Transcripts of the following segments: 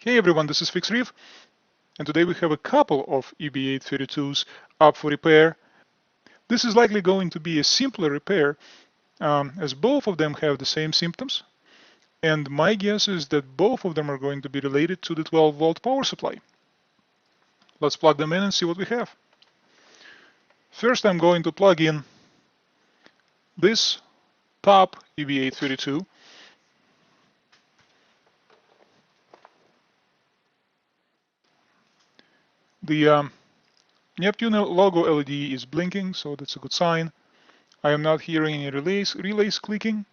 Hey everyone, this is FixReef, and today we have a couple of EB832s up for repair. This is likely going to be a simpler repair as both of them have the same symptoms, and my guess is that both of them are going to be related to the 12-volt power supply. Let's plug them in and see what we have. First, I'm going to plug in this top EB832. The Neptune logo LED is blinking, so that's a good sign. I am not hearing any relays clicking.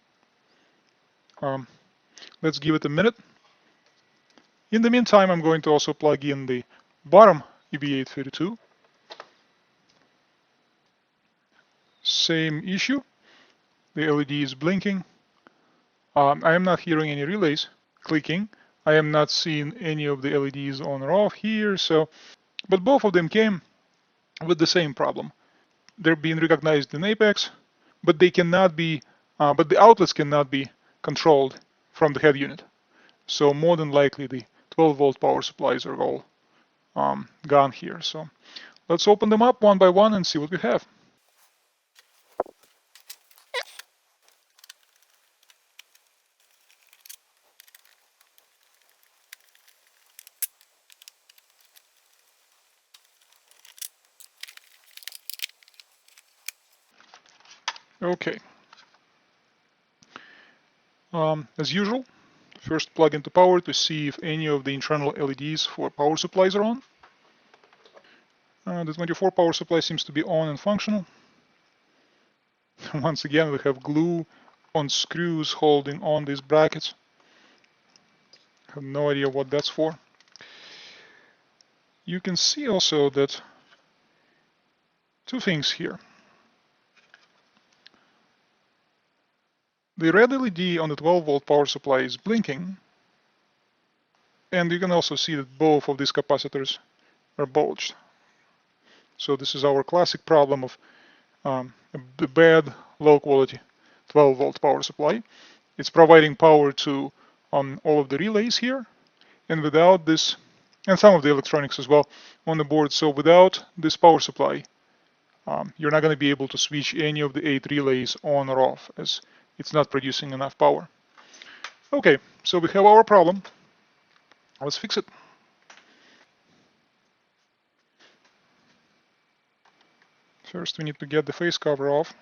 Let's give it a minute. In the meantime, I'm going to also plug in the bottom EB832. Same issue. The LED is blinking. I am not hearing any relays clicking. I am not seeing any of the LEDs on or off here. But both of them came with the same problem. They're being recognized in Apex, but they cannot be. But the outlets cannot be controlled from the head unit. So more than likely, the 12-volt power supplies are all gone here. So let's open them up one by one and see what we have. Okay. As usual, first plug into power to see if any of the internal LEDs for power supplies are on. The 24 power supply seems to be on and functional. Once again, we have glue on screws holding on these brackets. I have no idea what that's for. You can see also that two things here. The red LED on the 12-volt power supply is blinking, and you can also see that both of these capacitors are bulged. So this is our classic problem of the bad, low-quality 12-volt power supply. It's providing power to all of the relays here, and without this, and some of the electronics as well on the board. So without this power supply, you're not going to be able to switch any of the 8 relays on or off, as it's not producing enough power. Okay, so we have our problem. Let's fix it. First, we need to get the face cover off.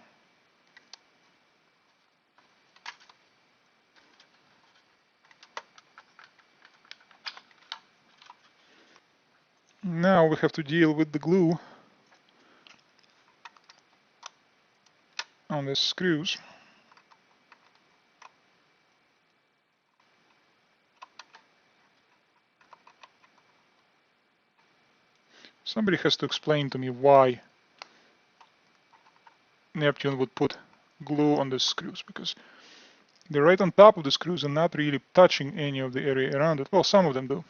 Now we have to deal with the glue on the screws. Somebody has to explain to me why Neptune would put glue on the screws, because they're right on top of the screws and not really touching any of the area around it. Well, some of them do.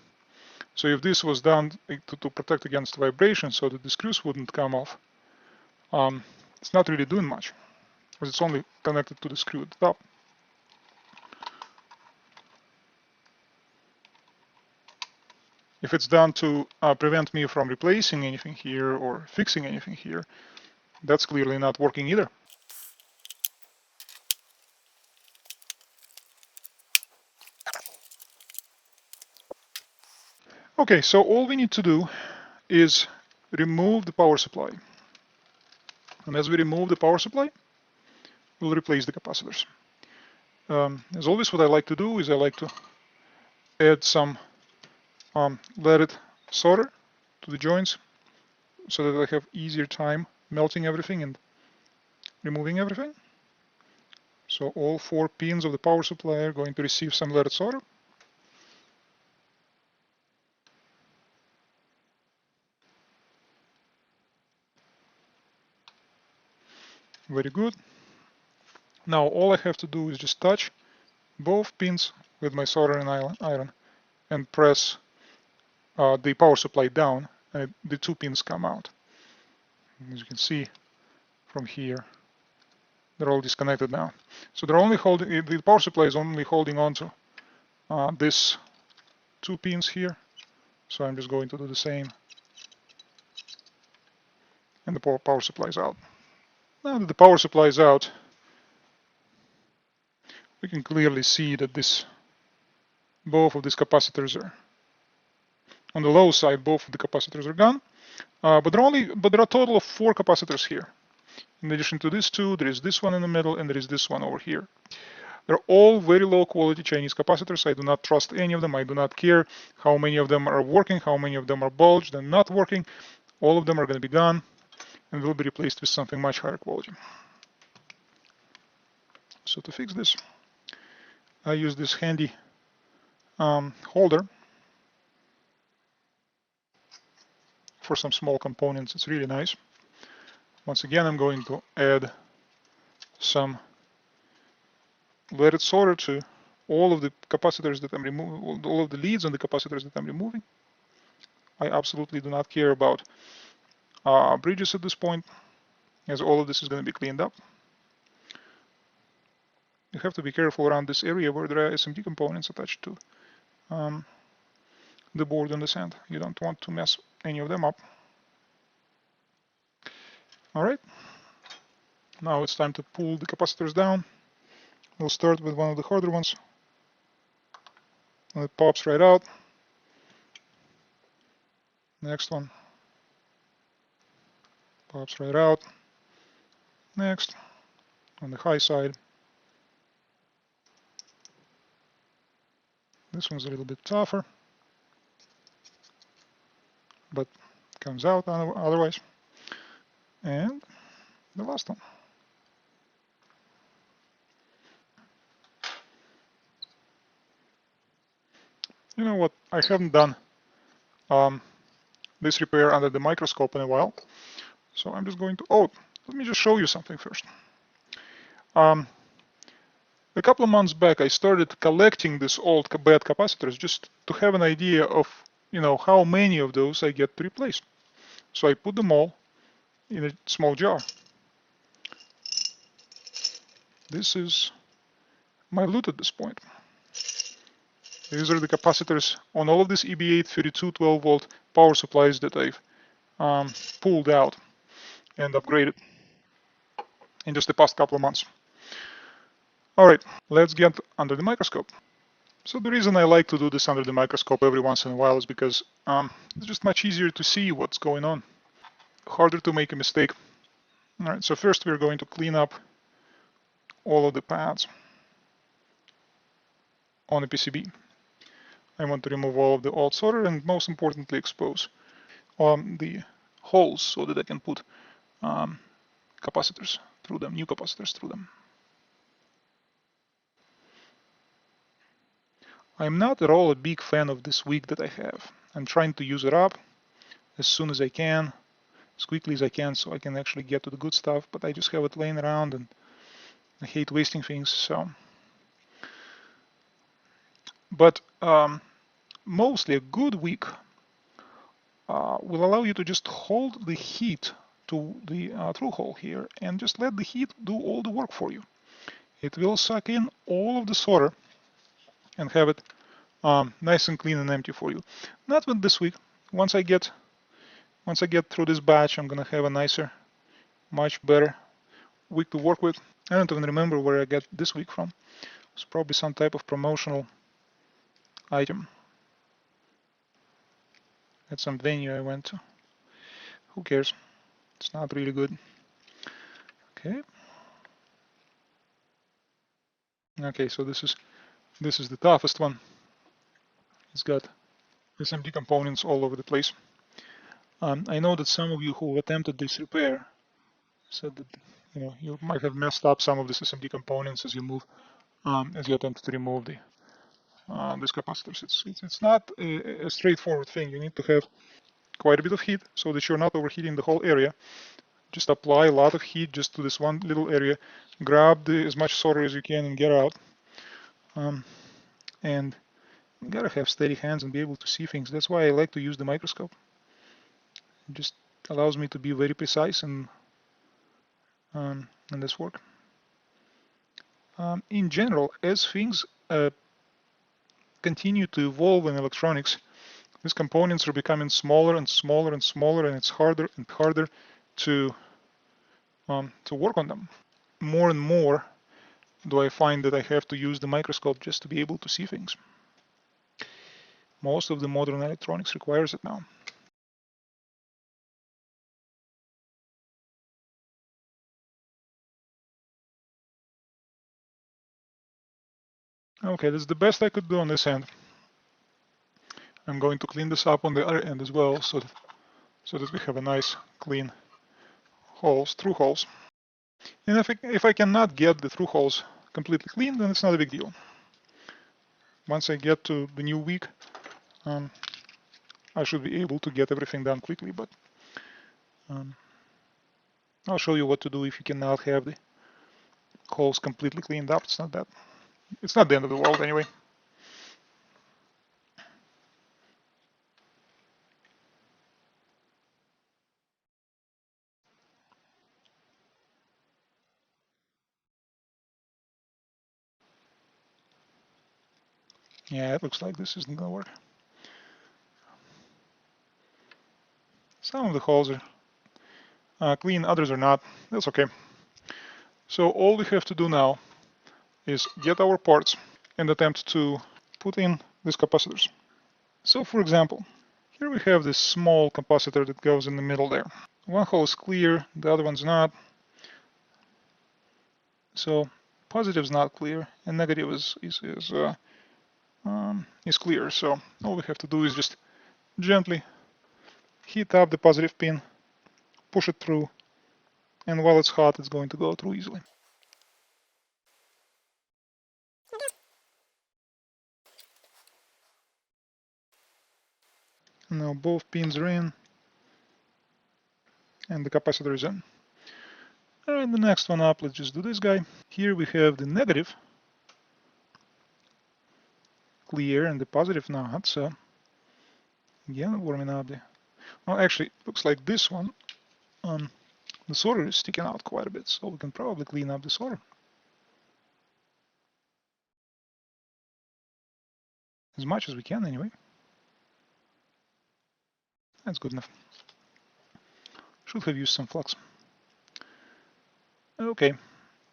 So if this was done to protect against vibration so that the screws wouldn't come off, it's not really doing much, because it's only connected to the screw at the top. If it's done to prevent me from replacing anything here or fixing anything here, that's clearly not working either. Okay, so all we need to do is remove the power supply. And as we remove the power supply, we'll replace the capacitors. As always, what I like to do is I like to add some leaded solder to the joints so that I have easier time melting everything and removing everything. So all 4 pins of the power supply are going to receive some leaded solder. Very good. Now all I have to do is just touch both pins with my soldering iron and press the power supply down, and the 2 pins come out. As you can see from here, they're all disconnected now. So they're only holding, the power supply is only holding on to this 2 pins here, so I'm just going to do the same, and the power supply is out. Now that the power supply is out, we can clearly see that both of these capacitors are on the low side. Both of the capacitors are gone, but there are a total of 4 capacitors here. In addition to these 2, there is this one in the middle, and there is this one over here. They're all very low quality Chinese capacitors. I do not trust any of them. I do not care how many of them are working, how many of them are bulged and not working. All of them are going to be gone and will be replaced with something much higher quality. So to fix this, I use this handy holder for some small components. It's really nice. Once again, I'm going to add some leaded solder to all of the capacitors that I'm removing, all of the leads on the capacitors that I'm removing. I absolutely do not care about bridges at this point, as all of this is going to be cleaned up. You have to be careful around this area where there are SMD components attached to the board on this end. You don't want to mess any of them up. All right, now it's time to pull the capacitors down. We'll start with one of the harder ones. And it pops right out. Next one. Pops right out. Next, on the high side. This one's a little bit tougher, but comes out otherwise. And the last one. You know what? I haven't done this repair under the microscope in a while, so I'm just going to. Oh, let me just show you something first. A couple of months back, I started collecting these old bad capacitors just to have an idea of, how many of those I get to replace. So I put them all in a small jar. This is my loot at this point. These are the capacitors on all of these EB832 12-volt power supplies that I've pulled out and upgraded in just the past couple of months. All right, let's get under the microscope. So the reason I like to do this under the microscope every once in a while is because it's just much easier to see what's going on, harder to make a mistake. All right, so first we're going to clean up all of the pads on the PCB. I want to remove all of the old solder and most importantly expose the holes so that I can put capacitors through them, new capacitors through them. I'm not at all a big fan of this wick that I have. I'm trying to use it up as soon as I can, as quickly as I can, so I can actually get to the good stuff, but I just have it laying around and I hate wasting things, so. But mostly a good wick will allow you to just hold the heat to the through hole here and just let the heat do all the work for you. It will suck in all of the solder and have it nice and clean and empty for you. Not with this wick. Once I get through this batch, I'm gonna have a nicer, much better wick to work with. I don't even remember where I got this wick from. It's probably some type of promotional item at some venue I went to. Who cares? It's not really good. Okay. Okay, so this is the toughest one. It's got SMD components all over the place. I know that some of you who attempted this repair said that you might have messed up some of the SMD components as you move, as you attempt to remove these capacitors. It's not a straightforward thing. You need to have quite a bit of heat so that you're not overheating the whole area. Just apply a lot of heat just to this one little area. Grab as much solder as you can and get out. And you gotta have steady hands and be able to see things. That's why I like to use the microscope. It just allows me to be very precise in this work. In general, as things continue to evolve in electronics, these components are becoming smaller and smaller and smaller, and it's harder and harder to work on them. More and more do I find that I have to use the microscope just to be able to see things. Most of the modern electronics requires it now. Okay, that's the best I could do on this end. I'm going to clean this up on the other end as well, so that we have a nice clean holes, through holes. And if I cannot get the through holes completely clean, then it's not a big deal. Once I get to the new week, I should be able to get everything done quickly, but I'll show you what to do if you cannot have the holes completely cleaned up. It's not the end of the world anyway. Yeah, it looks like this isn't gonna work. Some of the holes are clean, others are not. That's okay. So all we have to do now is get our parts and attempt to put in these capacitors. So for example, here we have this small capacitor that goes in the middle there. One hole is clear, the other one's not. So positive is not clear, and negative is clear. So all we have to do is just gently heat up the positive pin, push it through, and while it's hot, it's going to go through easily. Now both pins are in, and the capacitor is in. Alright, the next one up, let's just do this guy. Here we have the negative clear and the positive not, so again, warming up the... Well, actually, it looks like this one, the solder is sticking out quite a bit, so we can probably clean up the solder. As much as we can, anyway. That's good enough. Should have used some flux. Okay,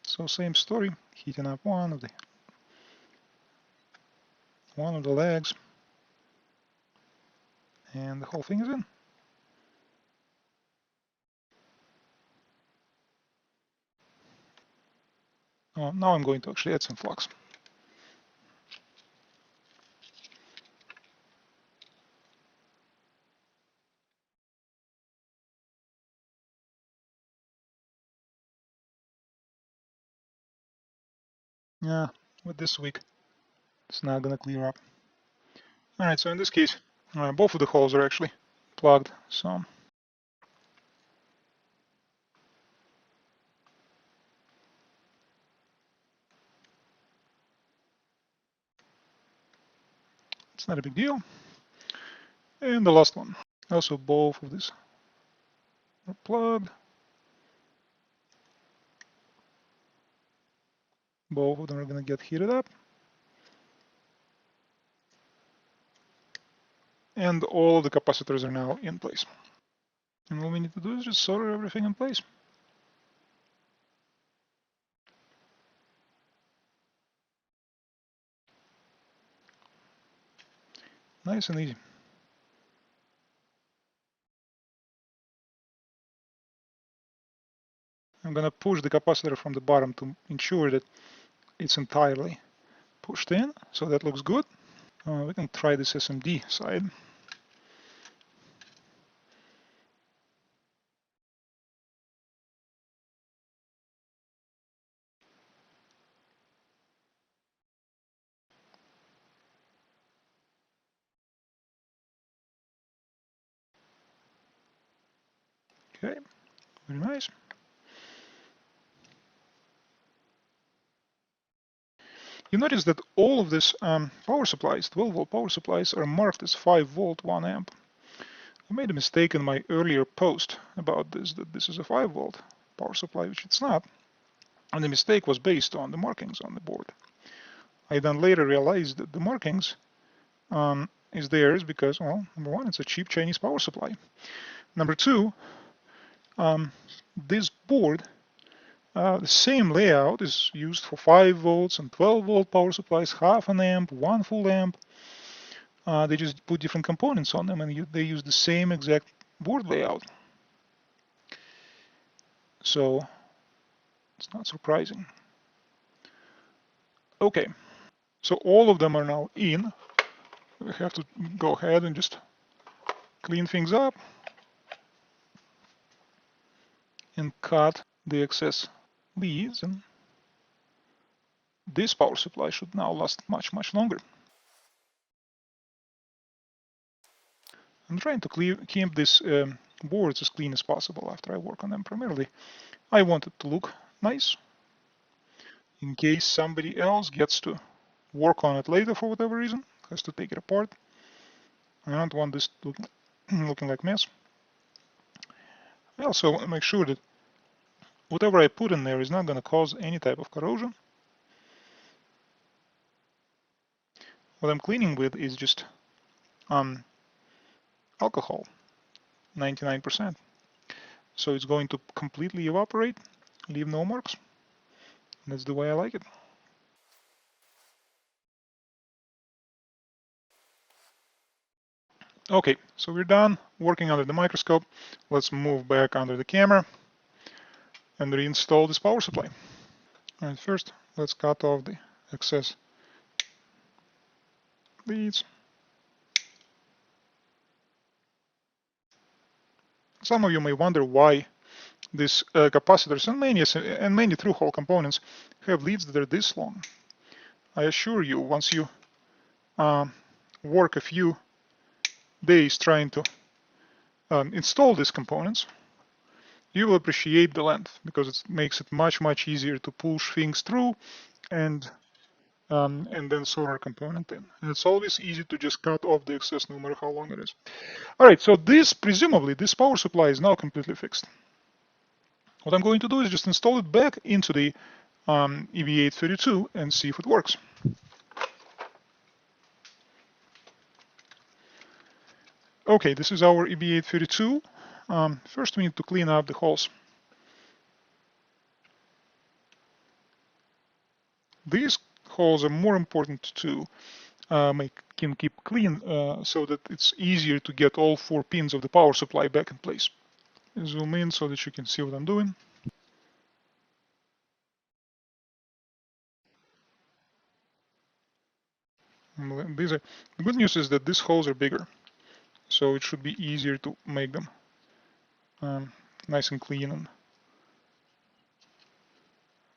so same story, heating up one of the legs, and the whole thing is in. Oh, now I'm going to actually add some flux. Yeah, with this week, it's not gonna clear up. Alright, so in this case, both of the holes are actually plugged, so it's not a big deal. And the last one. Also, both of these are plugged. Both of them are gonna get heated up. And all of the capacitors are now in place. And all we need to do is just solder everything in place. Nice and easy. I'm gonna push the capacitor from the bottom to ensure that it's entirely pushed in, so that looks good. We can try this SMD side. Okay, very nice. You notice that all of these power supplies, 12-volt power supplies, are marked as 5-volt 1 amp. I made a mistake in my earlier post about this, that this is a 5-volt power supply, which it's not. And the mistake was based on the markings on the board. I then later realized that the markings is there is because, well, number one, it's a cheap Chinese power supply. Number two, this board, the same layout is used for 5 volts and 12 volt power supplies, half an amp, 1 full amp. They just put different components on them and they use the same exact board layout. So it's not surprising. Okay, so all of them are now in. We have to go ahead and just clean things up and cut the excess leads, and this power supply should now last much, much longer. I'm trying to keep these boards as clean as possible after I work on them. Primarily, I want it to look nice in case somebody else gets to work on it later for whatever reason, has to take it apart. I don't want this looking like mess. I also want to make sure that whatever I put in there is not going to cause any type of corrosion. What I'm cleaning with is just alcohol, 99%. So it's going to completely evaporate, leave no marks. That's the way I like it. Okay, so we're done working under the microscope. Let's move back under the camera and reinstall this power supply. All right, first, let's cut off the excess leads. Some of you may wonder why these capacitors and many through-hole components have leads that are this long. I assure you, once you work a few days trying to install these components, you will appreciate the length because it makes it much, much easier to push things through and then solder a component in. And it's always easy to just cut off the excess no matter how long it is. All right, so presumably, this power supply is now completely fixed. What I'm going to do is just install it back into the EB832 and see if it works. Okay, this is our EB832. First, we need to clean up the holes. These holes are more important to keep clean so that it's easier to get all 4 pins of the power supply back in place. Zoom in so that you can see what I'm doing. The good news is that these holes are bigger, so it should be easier to make them nice and clean. And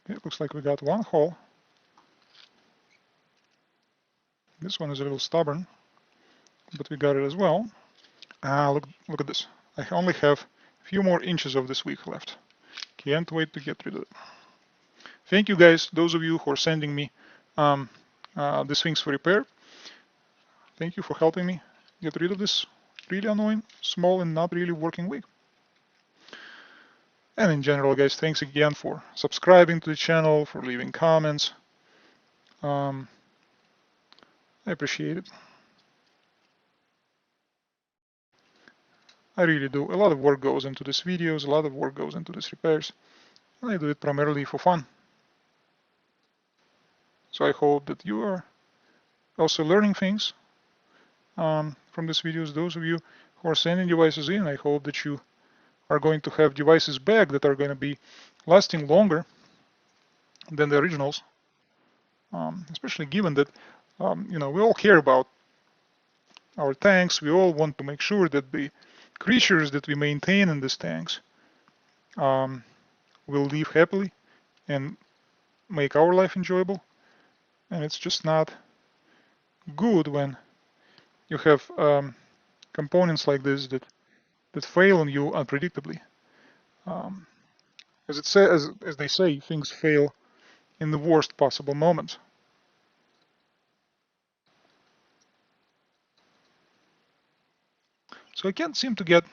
it looks like we got one hole. This one is a little stubborn, but we got it as well. Look at this. I only have a few more inches of this wick left. Can't wait to get rid of it. Thank you guys, those of you who are sending me these things for repair. Thank you for helping me get rid of this really annoying, small and not really working wick. And in general, guys, thanks again for subscribing to the channel, for leaving comments. I appreciate it. I really do. A lot of work goes into these videos, a lot of work goes into these repairs, and I do it primarily for fun. So I hope that you are also learning things from these videos. Those of you who are sending devices in, I hope that you are going to have devices back that are going to be lasting longer than the originals, especially given that we all care about our tanks. We all want to make sure that the creatures that we maintain in these tanks will live happily and make our life enjoyable. And it's just not good when you have components like this that fail on you unpredictably. As they say, things fail in the worst possible moments. So I can't seem to get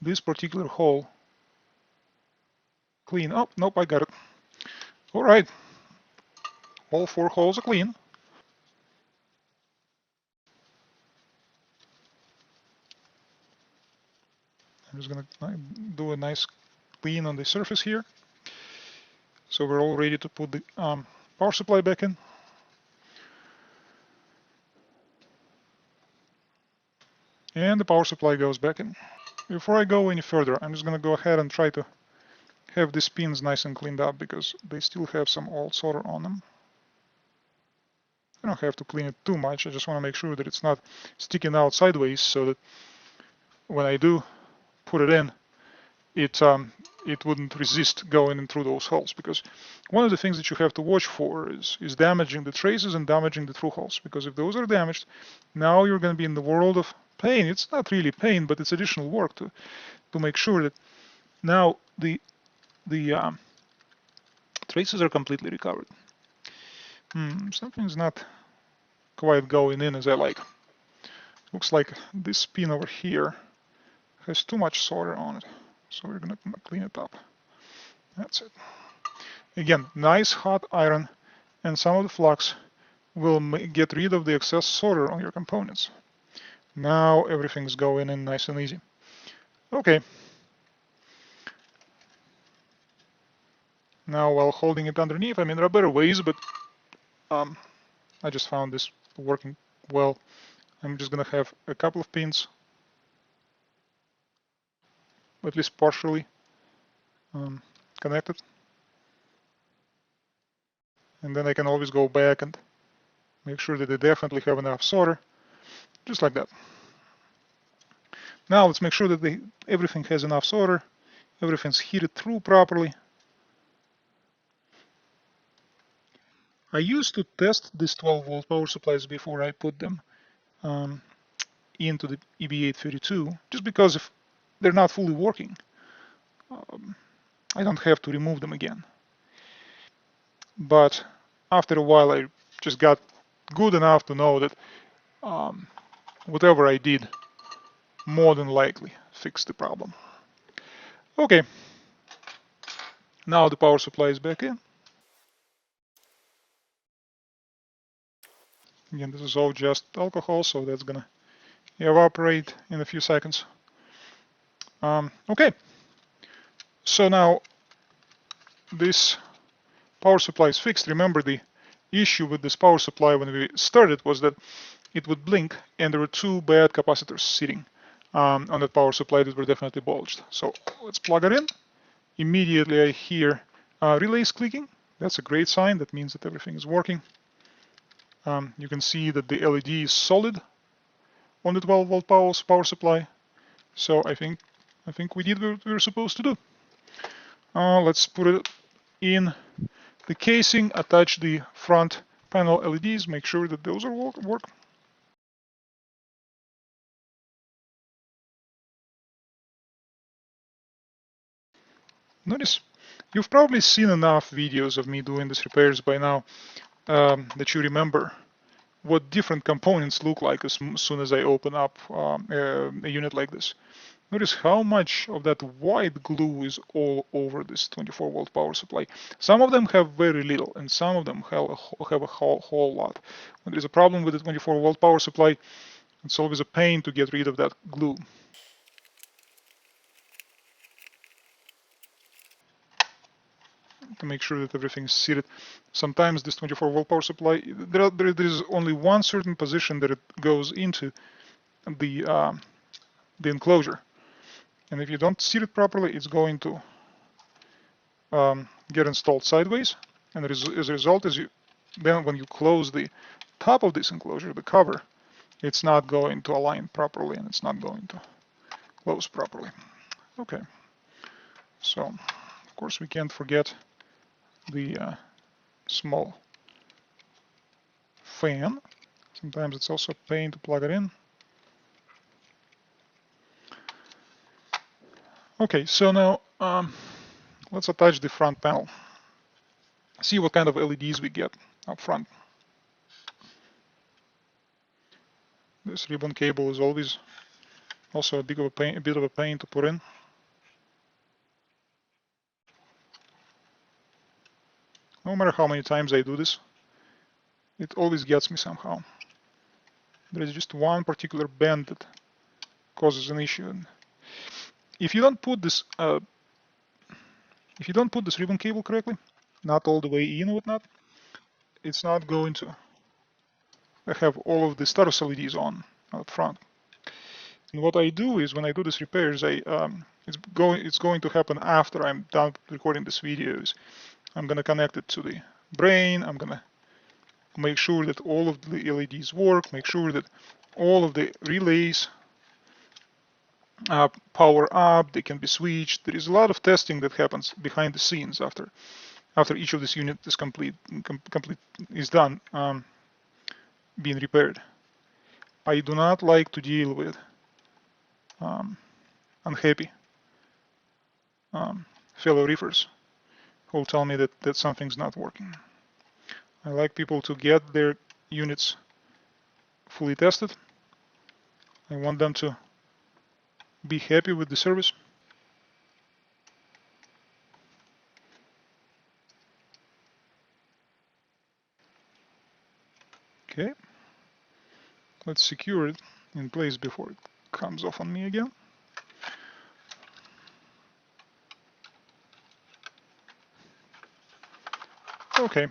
this particular hole clean. Oh, nope, I got it. All right, all 4 holes are clean. I'm just gonna do a nice clean on the surface here. So we're all ready to put the power supply back in. And the power supply goes back in. Before I go any further, I'm just gonna go ahead and try to have these pins nice and cleaned up because they still have some old solder on them. I don't have to clean it too much. I just want to make sure that it's not sticking out sideways so that when I do put it in, it wouldn't resist going in through those holes, because one of the things that you have to watch for is damaging the traces and damaging the through holes, because if those are damaged, now you're going to be in the world of pain. It's not really pain, but it's additional work to make sure that now the traces are completely recovered. Something's not quite going in as I like. Looks like this pin over here has too much solder on it, so we're going to clean it up. That's it. Again, nice hot iron and some of the flux will get rid of the excess solder on your components. Now everything's going in nice and easy. Okay. Now while holding it underneath, I mean, there are better ways, but I just found this working well. I'm just going to have a couple of pins, at least partially connected. And then I can always go back and make sure that they definitely have enough solder, just like that. Now let's make sure that everything has enough solder, everything's heated through properly. I used to test these 12-volt power supplies before I put them into the EB832, just because if they're not fully working, I don't have to remove them again. But after a while, I just got good enough to know that whatever I did more than likely fixed the problem. Okay, now the power supply is back in. Again, this is all just alcohol, so that's gonna evaporate in a few seconds. Okay, so now this power supply is fixed. Remember, the issue with this power supply when we started was that it would blink, and there were two bad capacitors sitting on that power supply that were definitely bulged. So let's plug it in. Immediately I hear relays clicking. That's a great sign. That means that everything is working. You can see that the LED is solid on the 12-volt power supply. So I think we did what we were supposed to do. Let's put it in the casing, attach the front panel LEDs, make sure that those are work. Notice, you've probably seen enough videos of me doing these repairs by now that you remember what different components look like as soon as I open up a unit like this. Notice how much of that white glue is all over this 24-volt power supply. Some of them have very little, and some of them have a whole lot. When there's a problem with the 24-volt power supply, it's always a pain to get rid of that glue. To make sure that everything is seated. Sometimes this 24-volt power supply, there is only one certain position that it goes into the enclosure. And if you don't seat it properly, it's going to get installed sideways. And as a result, then when you close the top of this enclosure, the cover, it's not going to align properly and it's not going to close properly. Okay, so of course we can't forget the small fan. Sometimes it's also a pain to plug it in. Okay, so now let's attach the front panel. See what kind of LEDs we get up front. This ribbon cable is always also a bit of a pain to put in. No matter how many times I do this, it always gets me somehow. There is just one particular bend that causes an issue. if you don't put this ribbon cable correctly, not all the way in or whatnot, it's not going to have all of the status LEDs on up front. And what I do is when I do these repairs, it's going to happen after I'm done recording these videos. I'm going to connect it to the brain. I'm going to make sure that all of the LEDs work, make sure that all of the relays power up, they can be switched. There is a lot of testing that happens behind the scenes after each of these units is is done being repaired. I do not like to deal with unhappy fellow reefers who tell me that something's not working. I like people to get their units fully tested. I want them to be happy with the service. Okay, let's secure it in place before it comes off on me again. Okay,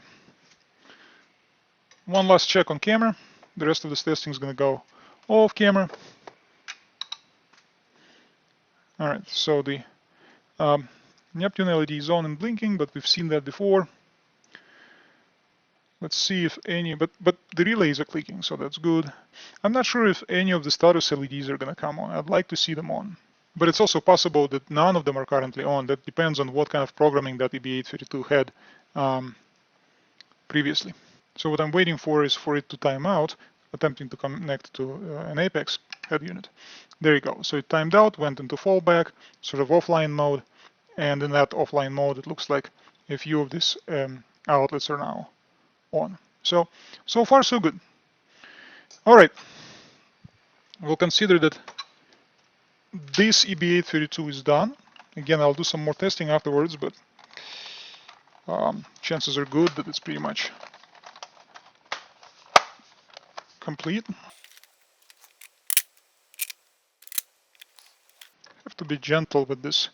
one last check on camera. The rest of this testing is going to go off camera. All right, so the Neptune LED is on and blinking, but we've seen that before. Let's see if any, but the relays are clicking, so that's good. I'm not sure if any of the status LEDs are going to come on. I'd like to see them on. But it's also possible that none of them are currently on. That depends on what kind of programming that EB832 had previously. So what I'm waiting for is for it to time out, attempting to connect to an Apex head unit. There you go. So it timed out, went into fallback, sort of offline mode, and in that offline mode, it looks like a few of these outlets are now on. So far so good. All right, we'll consider that this EB832 is done. Again, I'll do some more testing afterwards, but chances are good that it's pretty much complete. Have to be gentle with these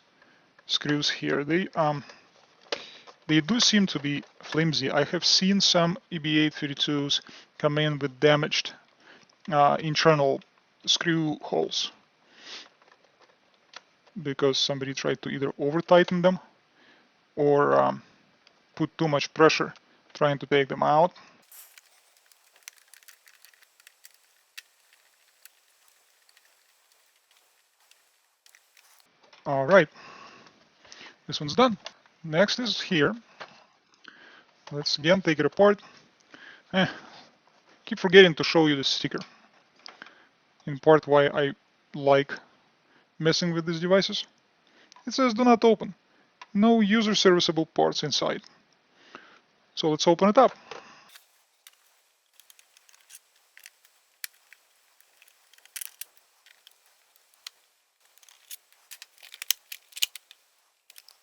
screws here. They do seem to be flimsy. I have seen some EB832s come in with damaged internal screw holes because somebody tried to either over tighten them or put too much pressure trying to take them out. All right, this one's done. Next is here. Let's again take it apart. Keep forgetting to show you the sticker. In part why I like messing with these devices. It says do not open. No user serviceable parts inside. So let's open it up.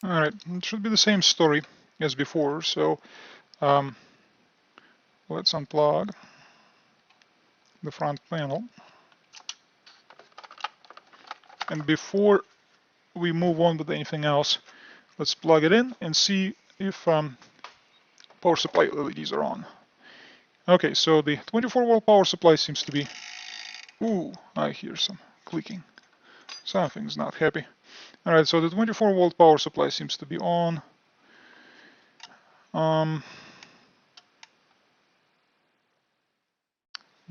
All right, it should be the same story as before. So let's unplug the front panel. And before we move on with anything else, let's plug it in and see if power supply LEDs are on. Okay, so the 24-volt power supply seems to be, ooh, I hear some clicking. Something's not happy. All right, so the 24-volt power supply seems to be on.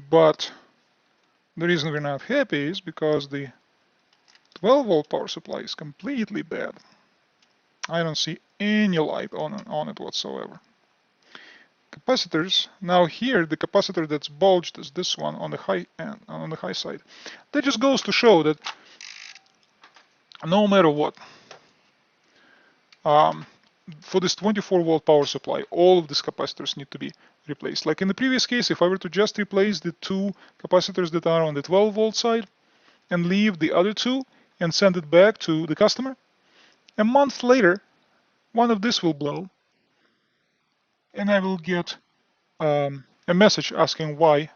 But the reason we're not happy is because the 12-volt power supply is completely dead. I don't see any light on it whatsoever. Capacitors, now here the capacitor that's bulged is this one on the high end, on the high side. That just goes to show that no matter what, for this 24-volt power supply, all of these capacitors need to be replaced. Like in the previous case, if I were to just replace the two capacitors that are on the 12-volt side and leave the other two and send it back to the customer, a month later, one of these will blow, and I will get a message asking why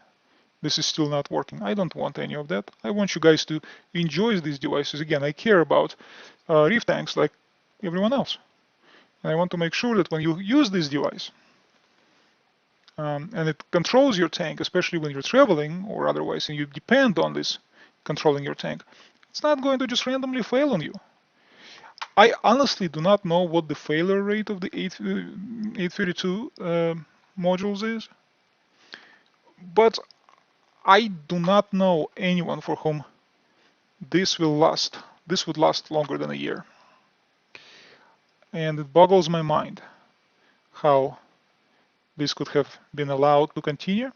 this is still not working. I don't want any of that. I want you guys to enjoy these devices. Again, I care about reef tanks like everyone else. And I want to make sure that when you use this device, and it controls your tank, especially when you're traveling or otherwise, and you depend on this controlling your tank, it's not going to just randomly fail on you. I honestly do not know what the failure rate of the 832 modules is, but I do not know anyone for whom this will last. This would last longer than a year. And it boggles my mind how this could have been allowed to continue,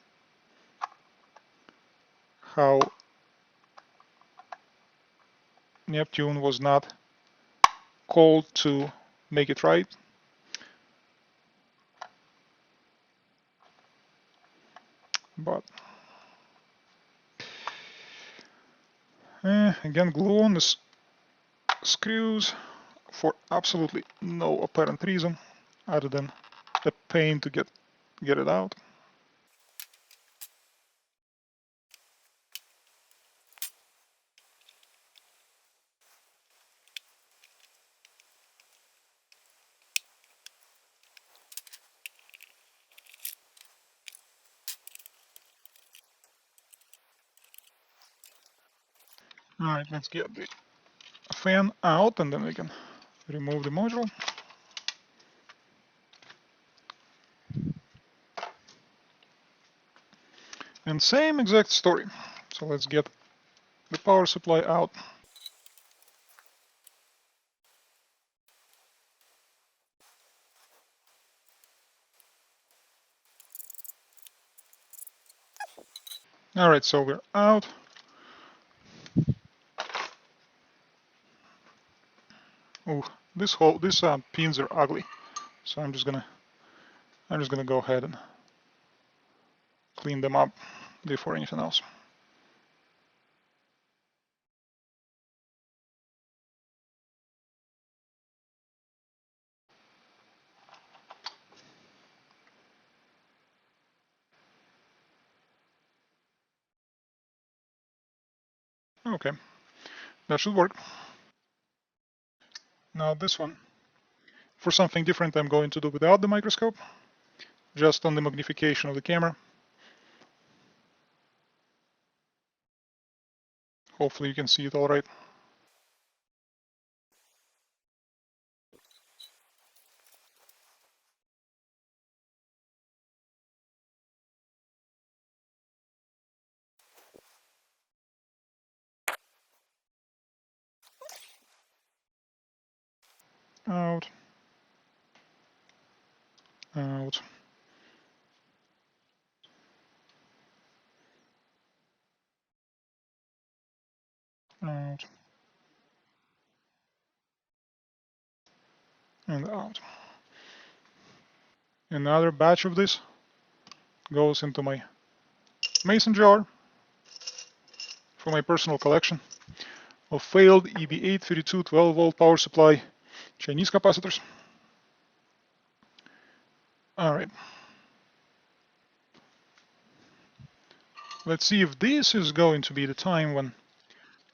how Neptune was not called to make it right. But again, glue on the screws for absolutely no apparent reason other than a pain to get it out. All right, let's get the fan out and then we can remove the module. And same exact story. So let's get the power supply out. All right, so we're out. Oh, these pins are ugly. So I'm just gonna go ahead and clean them up before anything else. Okay, that should work. Now this one, for something different, I'm going to do without the microscope, just on the magnification of the camera. Hopefully you can see it all right. Out, out, out, and out. Another batch of this goes into my mason jar for my personal collection of failed EB832 12-volt power supply Chinese capacitors. All right. Let's see if this is going to be the time when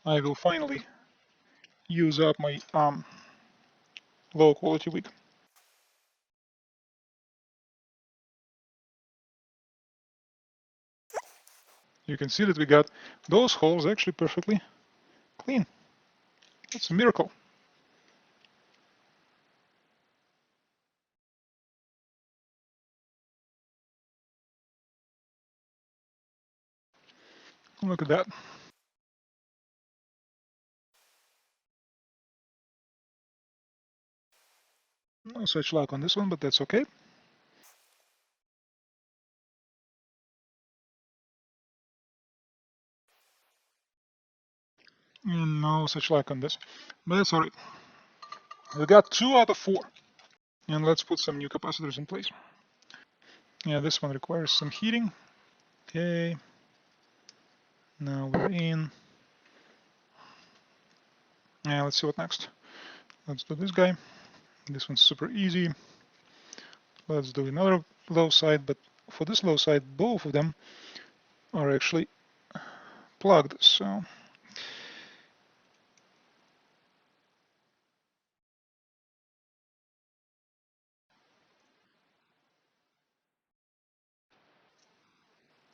I will finally use up my low quality wick. You can see that we got those holes actually perfectly clean. That's a miracle. Look at that. No such luck on this one, but that's okay. And no such luck on this, but that's all right. We got 2 out of 4. And let's put some new capacitors in place. Yeah, this one requires some heating. Okay. Now we're in. Yeah, let's see what next. Let's do this guy. This one's super easy. Let's do another low side, but for this low side, both of them are actually plugged. So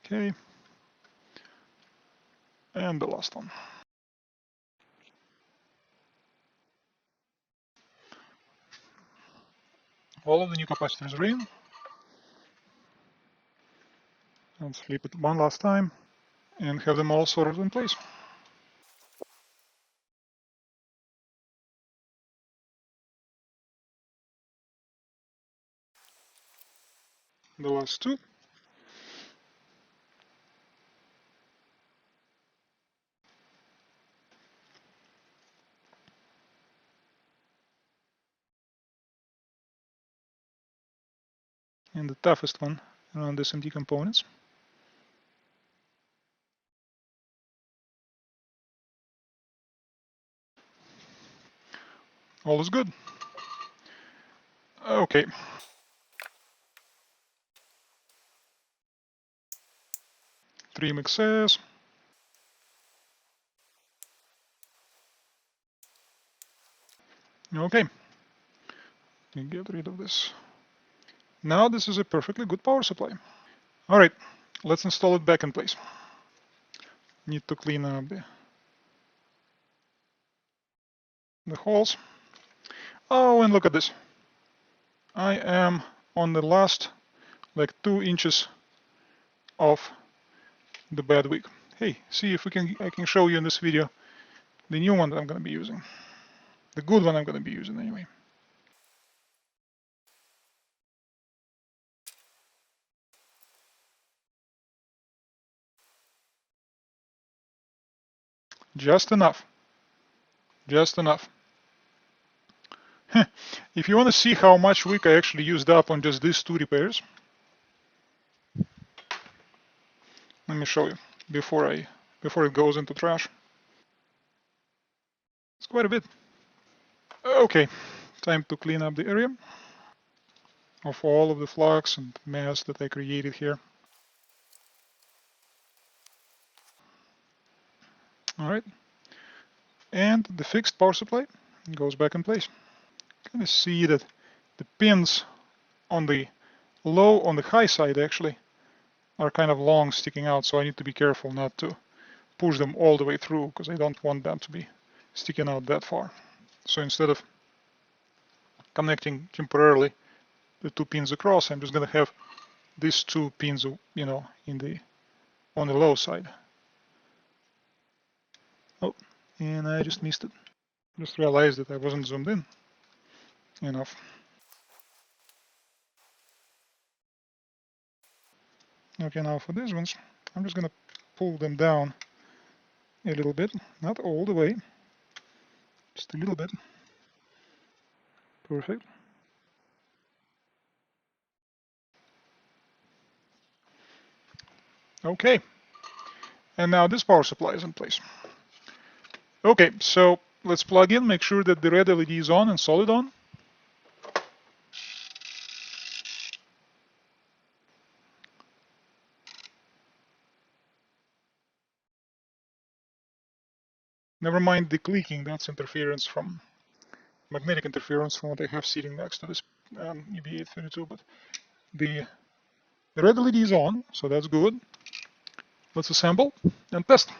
okay, and the last one. All of the new capacitors are in. Let's flip it one last time and have them all sorted in place. The last two. And the toughest one around the SMD components. All is good. Okay. Trim excess. Okay. Get rid of this. Now this is a perfectly good power supply. All right, let's install it back in place. Need to clean up the holes. Oh, and look at this. I am on the last like 2 inches of the bad wick. Hey, see if I can show you in this video the new one that I'm going to be using. The good one I'm going to be using anyway. Just enough. Just enough. If you want to see how much wick I actually used up on just these 2 repairs, let me show you before it goes into trash. It's quite a bit. Okay, time to clean up the area of all of the flux and mess that I created here. All right, and the fixed power supply goes back in place. Kind of see that the pins on the high side actually are kind of long sticking out, so I need to be careful not to push them all the way through because I don't want them to be sticking out that far. So instead of connecting temporarily the 2 pins across, I'm just going to have these 2 pins, you know, on the low side. Oh, and I just missed it. Just realized that I wasn't zoomed in enough. Okay, now for these ones, I'm just going to pull them down a little bit, not all the way, just a little bit. Perfect. Okay, and now this power supply is in place. Okay, so let's plug in, make sure that the red LED is on and solid on. Never mind the clicking, that's interference from magnetic interference from what I have sitting next to this EB832, but the red LED is on, so that's good. Let's assemble and test.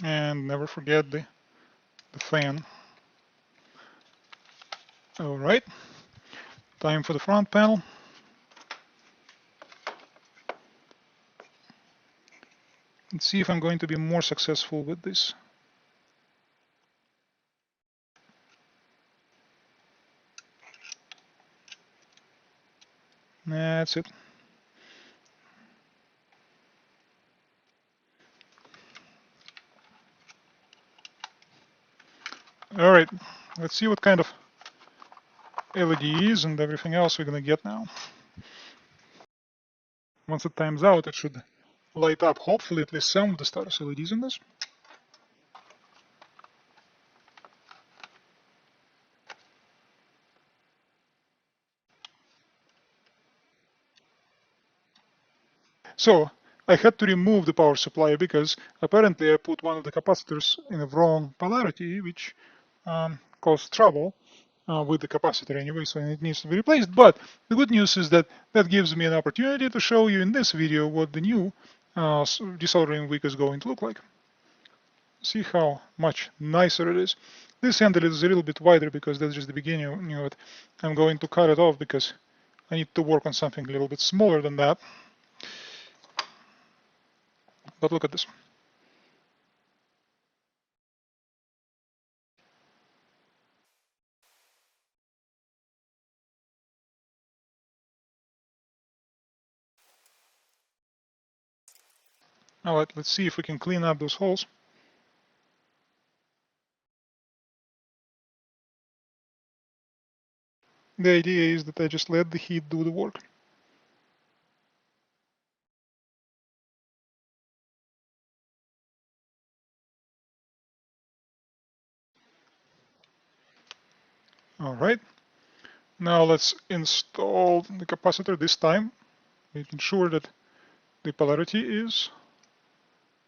And never forget the fan. All right, time for the front panel. Let's see if I'm going to be more successful with this. That's it. All right, let's see what kind of LEDs and everything else we're going to get now. Once it times out, it should light up, hopefully, at least some of the status LEDs in this. So I had to remove the power supply because apparently I put one of the capacitors in the wrong polarity, which caused trouble with the capacitor anyway, so it needs to be replaced. But the good news is that that gives me an opportunity to show you in this video what the new desoldering wick is going to look like. See how much nicer it is. This handle is a little bit wider because that's just the beginning of it. I'm going to cut it off because I need to work on something a little bit smaller than that. But look at this. All right, let's see if we can clean up those holes. The idea is that I just let the heat do the work. All right, now let's install the capacitor this time, making sure that the polarity is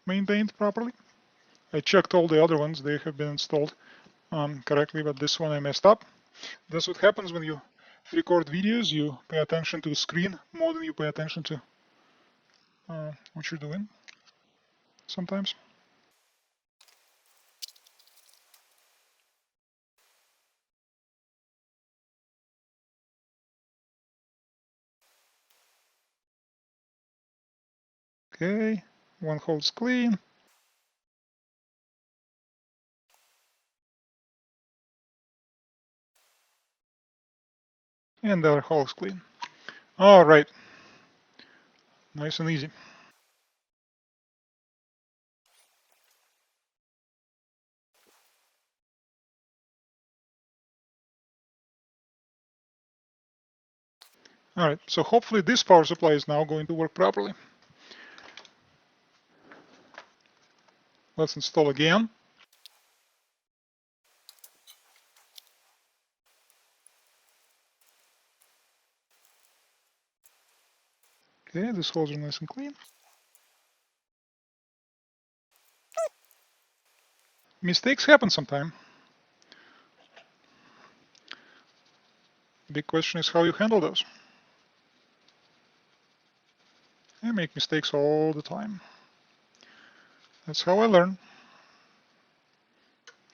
maintained properly. I checked all the other ones, they have been installed correctly, but this one I messed up. That's what happens when you record videos. You pay attention to the screen more than you pay attention to what you're doing sometimes. Okay, one hole's clean. And the other hole's clean. All right, nice and easy. All right, so hopefully this power supply is now going to work properly. Let's install again. Okay, these holes are nice and clean. Mistakes happen sometime. The big question is how you handle those. I make mistakes all the time. That's how I learn.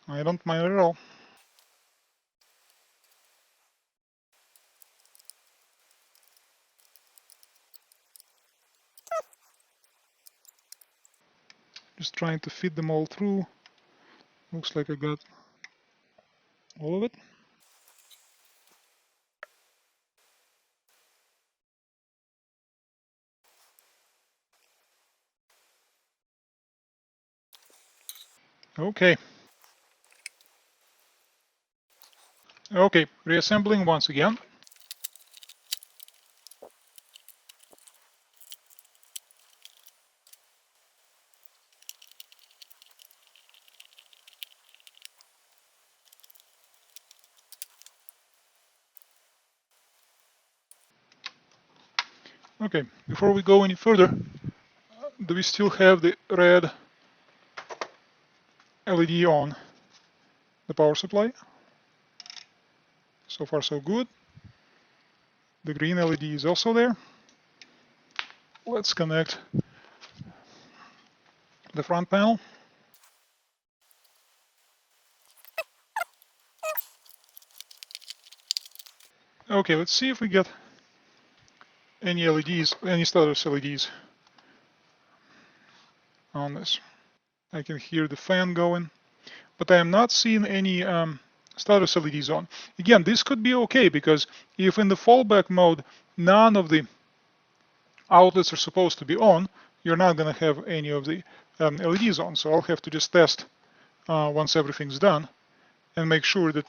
I don't mind it at all. Just trying to fit them all through. Looks like I got all of it. Okay. Okay, reassembling once again. Okay, before we go any further, do we still have the red LED on the power supply? So far so good. The green LED is also there. Let's connect the front panel. Okay, let's see if we get any LEDs, any status LEDs on this. I can hear the fan going, but I am not seeing any status LEDs on. Again, this could be okay because if in the fallback mode none of the outlets are supposed to be on, you're not going to have any of the LEDs on. So I'll have to just test once everything's done and make sure that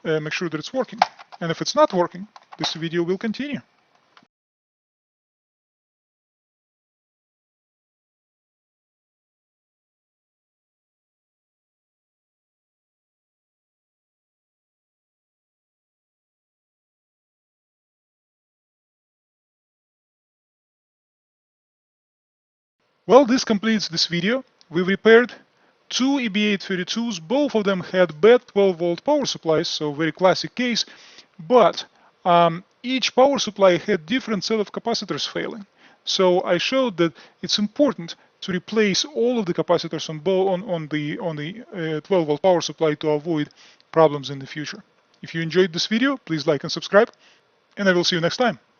it's working. And if it's not working, this video will continue. Well, this completes this video. We repaired two EB832s. Both of them had bad 12-volt power supplies, so very classic case. But each power supply had different set of capacitors failing. So I showed that it's important to replace all of the capacitors on the 12-volt power supply to avoid problems in the future. If you enjoyed this video, please like and subscribe, and I will see you next time.